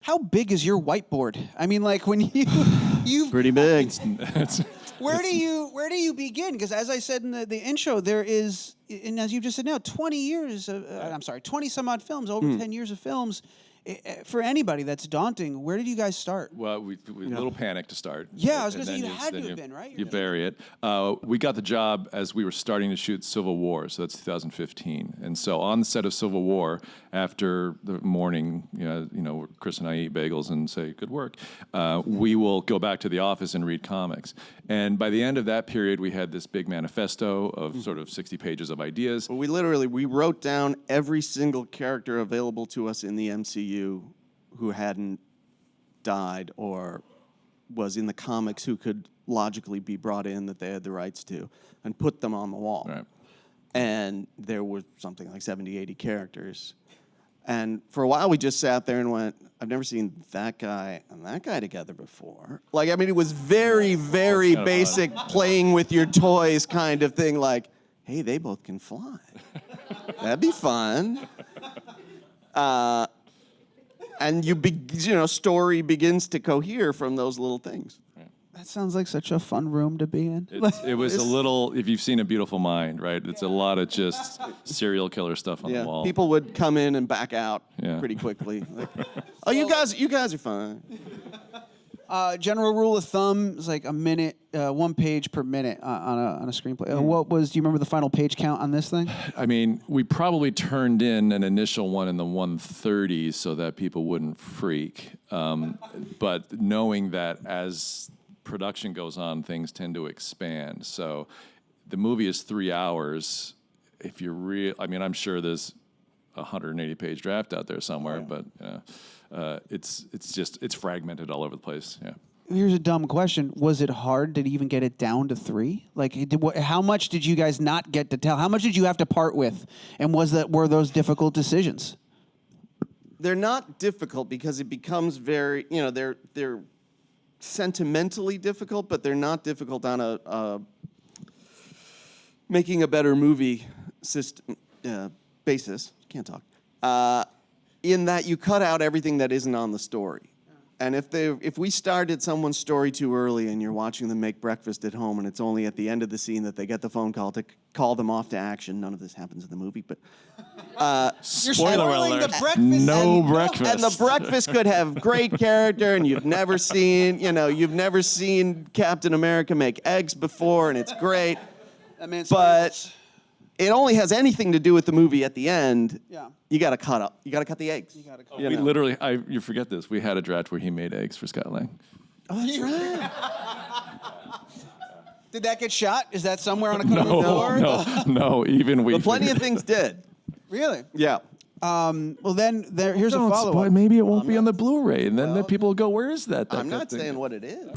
how big is your whiteboard? I mean, like when you Pretty big. where do you begin? Because as I said in the intro, there is, and as you just said now, 20 some odd films, over 10 years of films. For anybody, that's daunting. Where did you guys start? Well, we a little panic to start. Yeah, I was going to say, you had to have been, right? You bury it. We got the job as we were starting to shoot Civil War, so that's 2015. And so on the set of Civil War, after the morning, Chris and I eat bagels and say, good work, we will go back to the office and read comics. And by the end of that period, we had this big manifesto of sort of 60 pages of ideas. Well, we wrote down every single character available to us in the MCU who hadn't died or was in the comics who could logically be brought in that they had the rights to, and put them on the wall. Right. And there were something like 70, 80 characters. And for a while, we just sat there and went, I've never seen that guy and that guy together before. Like, I mean, it was very, very basic playing with your toys kind of thing. Like, hey, they both can fly. That'd be fun. And story begins to cohere from those little things. That sounds like such a fun room to be in. It was a little, if you've seen A Beautiful Mind, right? It's a lot of just serial killer stuff on the wall. People would come in and back out pretty quickly. Like, oh, you guys are fine. General rule of thumb is like a minute, 1 page per minute on a screenplay. Do you remember the final page count on this thing? I mean, we probably turned in an initial one in the 130s so that people wouldn't freak. But knowing that as production goes on, things tend to expand. So the movie is 3 hours. If you're I'm sure there's a 180-page draft out there somewhere, but it's fragmented all over the place. Yeah. Here's a dumb question: was it hard to even get it down to 3? Like, how much did you guys not get to tell? How much did you have to part with? And were those difficult decisions? They're not difficult because it becomes very, they're sentimentally difficult, but they're not difficult on a making a better movie system basis. Can't talk. In that you cut out everything that isn't on the story. And if we started someone's story too early and you're watching them make breakfast at home and it's only at the end of the scene that they get the phone call to call them off to action, none of this happens in the movie, but Spoiler alert. The breakfast No breakfast. and the breakfast could have great character, and you've never seen Captain America make eggs before, and it's great. That man's But it only has anything to do with the movie at the end. Yeah. You got to cut the eggs. We literally, you forget this. We had a draft where he made eggs for Scott Lang. Oh, that's right. Did that get shot? Is that somewhere on a cutting floor? No. Even we. But plenty of things did. Really? Yeah. Well, then here's a follow-up. Maybe it won't be on the Blu-ray, and then people will go, "Where is that?" I'm not saying what it is.